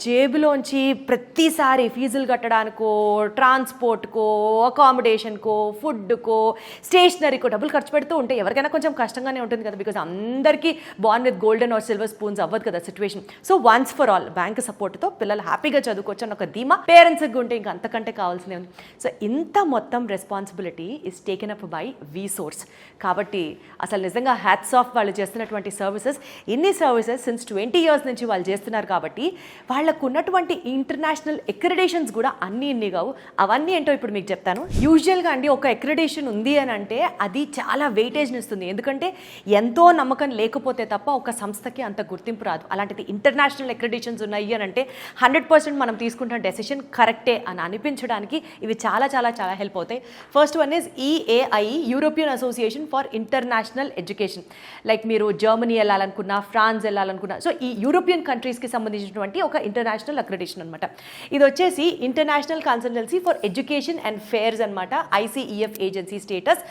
జేబులోంచి ప్రతిసారి ఫీజులు కట్టడానికో, ట్రాన్స్పోర్ట్కో, అకామిడేషన్కో, ఫుడ్కో, స్టేషనరీకో డబ్బులు ఖర్చు పెడుతూ ఉంటే ఎవరికైనా కొంచెం కష్టంగానే ఉంటుంది కదా. బికాజ్ అందరికీ born with golden are silver spoons అవ్వదు కదా situation. So once for all bank సపోర్ట్తో పిల్లలు హ్యాపీగా చదువుకోవచ్చు అని ఒక ధీమా పేరెంట్స్కి ఉంటే ఇంకా అంతకంటే కావాల్సిందే ఉంది. సో ఇంత మొత్తం responsibility is taken up by Visource. కాబట్టి అసలు నిజంగా హ్యాట్స్ ఆఫ్ వాళ్ళు చేస్తున్నటువంటి సర్వీసెస్. ఇన్ని సర్వీసెస్ సిన్స్ 20 years నుంచి వాళ్ళు చేస్తున్నారు కాబట్టి వాళ్ళకు ఉన్నటువంటి ఇంటర్నేషనల్ ఎక్రిడేషన్స్ కూడా ఇన్ని కావు. అవన్నీ ఏంటో ఇప్పుడు మీకు చెప్తాను. యూజువల్గా అండి ఒక ఎక్రిడేషన్ ఉంది అని అంటే అది చాలా వెయిటేజ్ని ఇస్తుంది. ఎందుకంటే ఎంతో నమ్మకం లేకపోతే తప్ప ఒక సంస్థకి అంత గుర్తింపు రాదు. అలాంటిది ఇంటర్నేషనల్ ఎక్రిడేషన్స్ ఉన్నాయి అని అంటే 100% మనం తీసుకుంటున్న డెసిషన్ కరెక్టే అని అనిపించడానికి ఇవి చాలా చాలా చాలా హెల్ప్ అవుతాయి. First one is EAI, European association for international education. Like మీరు జర్మనీ వెళ్ళాలనుకున్నా, ఫ్రాన్స్ వెళ్ళాలనుకున్నా, సో ఈ యూరోపియన్ కంట్రీస్కి సంబంధించినటువంటి ఒక ఇంటర్నేషనల్ అక్రిడేషన్ అనమాట. ఇది వచ్చేసి international consultancy for education and fairs అనమాట, ICEF ఏజెన్సీ స్టేటస్.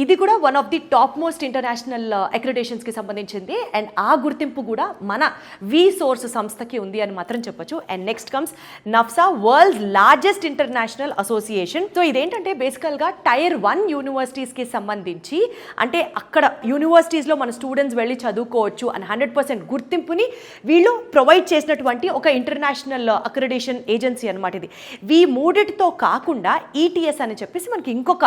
ఇది కూడా one of the top most international అక్రిడేషన్స్కి సంబంధించింది. అండ్ ఆ గుర్తింపు కూడా మన వీసోర్స్ సంస్థకి ఉంది అని మాత్రం చెప్పొచ్చు. And next comes NAFSA, world's largest international association. So ఇదేంటంటే బేసికల్గా Tier 1 యూనివర్సిటీస్కి సంబంధించి, అంటే అక్కడ యూనివర్సిటీస్లో మన స్టూడెంట్స్ వెళ్ళి చదువుకోవచ్చు అని 100% గుర్తింపుని వీళ్ళు ప్రొవైడ్ చేసినటువంటి ఒక ఇంటర్నేషనల్ అక్రిడేషన్ ఏజెన్సీ అనమాట ఇది. ఈ మూడిటితో కాకుండా ETS అని చెప్పేసి మనకి ఇంకొక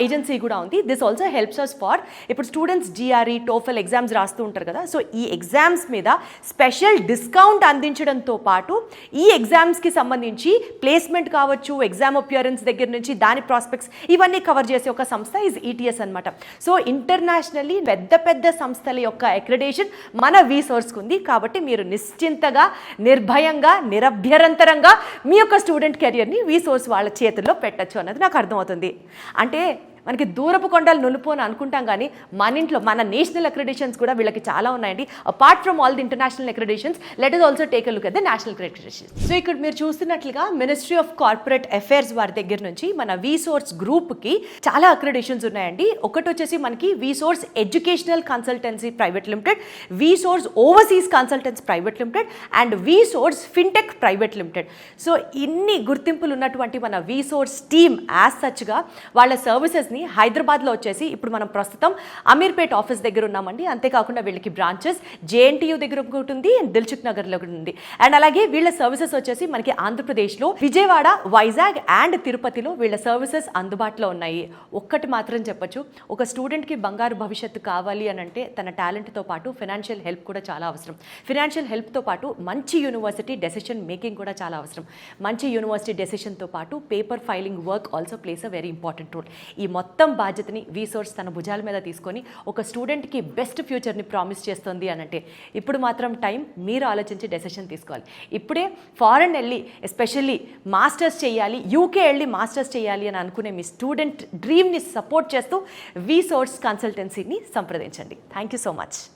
ఏజెన్సీ కూడా ఉంది. This also helps us for ఇప్పుడు స్టూడెంట్స్ GRE, TOEFL ఎగ్జామ్స్ రాస్తూ ఉంటారు కదా. సో ఈ ఎగ్జామ్స్ మీద స్పెషల్ డిస్కౌంట్ అందించడంతో పాటు ఈ ఎగ్జామ్స్కి సంబంధించి ప్లేస్మెంట్ కావచ్చు, ఎగ్జామ్ అపియరెన్స్ దగ్గర నుంచి దాని ప్రాస్పెక్ట్స్ ఇవన్నీ కవర్ చేసే ఒక సంస్థ ఈజ్ ETS అనమాట. సో ఇంటర్నేషనల్లీ పెద్ద పెద్ద సంస్థల యొక్క అక్రిడేషన్ మన వీసోర్స్కి ఉంది. కాబట్టి మీరు నిశ్చింతగా, నిర్భయంగా, నిరభ్యంతరంగా మీ యొక్క స్టూడెంట్ కెరియర్ని వీసోర్స్ వాళ్ళ చేతుల్లో పెట్టచ్చు అన్నది నాకు అర్థమవుతుంది. అంటే మనకి దూరపు కొండలు నులుపు అని అనుకుంటాం, కానీ మన ఇంట్లో మన నేషనల్ అక్రిడేషన్స్ కూడా వీళ్ళకి చాలా ఉన్నాయండి. Apart from all the international accreditations, let us also take a look at the national accreditations. So ఇక్కడ మీరు చూస్తున్నట్లుగా మినిస్ట్రీ ఆఫ్ కార్పొరేట్ అఫైర్స్ వారి దగ్గర నుంచి మన వీసోర్స్ గ్రూప్కి చాలా అక్రిడేషన్స్ ఉన్నాయండి. ఒకటి వచ్చేసి మనకి Visource educational consultancy private limited, Visource overseas consultancy private limited and Visource fintech private limited. So ఇన్ని గుర్తింపులు ఉన్నటువంటి మన వీసోర్స్ టీమ్ యాజ్ సచ్గా వాళ్ళ సర్వీసెస్ హైదరాబాద్లో వచ్చేసి ఇప్పుడు మనం ప్రస్తుతం అమీర్పేట్ ఆఫీస్ దగ్గర ఉన్నామండి. అంతేకాకుండా వీళ్ళకి బ్రాంచెస్ JNTU దగ్గర ఒకటి ఉంది అండ్ దిల్సుఖ్ నగర్లో ఒకటి ఉంది. అండ్ అలాగే వీళ్ళ సర్వీసెస్ వచ్చేసి మనకి ఆంధ్రప్రదేశ్లో విజయవాడ, వైజాగ్ అండ్ తిరుపతిలో వీళ్ళ సర్వీసెస్ అందుబాటులో ఉన్నాయి. ఒక్కటి మాత్రం చెప్పొచ్చు, ఒక స్టూడెంట్కి బంగారు భవిష్యత్తు కావాలి అని అంటే తన టాలెంట్తో పాటు ఫైనాన్షియల్ హెల్ప్ కూడా చాలా అవసరం. ఫైనాన్షియల్ హెల్ప్తో పాటు మంచి యూనివర్సిటీ డెసిషన్ మేకింగ్ కూడా చాలా అవసరం. మంచి యూనివర్సిటీ డెసిషన్తో పాటు paper filing work also plays a very important role. ఈ మొత్తం బాధ్యతని వీసోర్స్ తన భుజాల మీద తీసుకొని ఒక స్టూడెంట్కి బెస్ట్ ఫ్యూచర్ని ప్రామిస్ చేస్తుంది అని అంటే ఇప్పుడు మాత్రం టైం మీరు ఆలోచించి డెసిషన్ తీసుకోవాలి. ఇప్పుడే ఫారెన్ వెళ్ళి ఎస్పెషల్లీ మాస్టర్స్ చేయాలి, UK వెళ్ళి మాస్టర్స్ చేయాలి అని అనుకునే మీ స్టూడెంట్ డ్రీమ్ని సపోర్ట్ చేస్తూ వీసోర్స్ కన్సల్టెన్సీని సంప్రదించండి. Thank you so much.